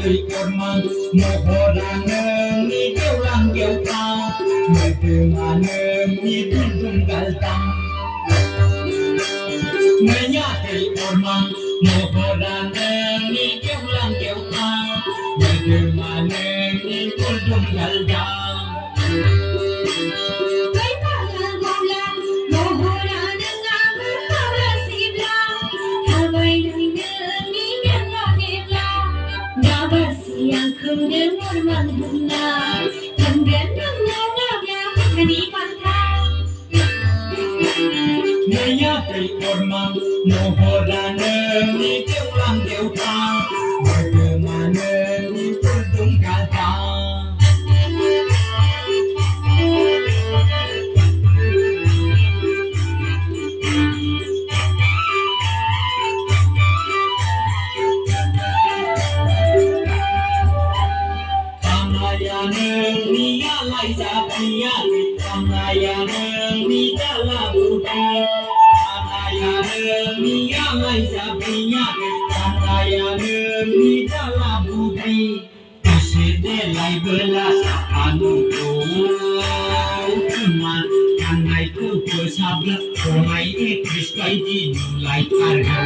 tươi orman mohoraneng ni keulang keutang medenganeng ni tundung galtang menyatui orman mohoraneng ni keulang keutang medenganeng ni tundung galtang yang kemudian mengguna kemudian mengenalnya menjadi pantai menyatui orman mohoraneng ni keulang keutang medenganeng ni tundung galtang Kamlayaneng ni alai sapian kamlayaneng ni dalabuti kamlayaneng ni alai sapian kamlayaneng ni dalabuti Isidelai belas anu kuman kanai ku bersabla komai ikris kai dinulai karga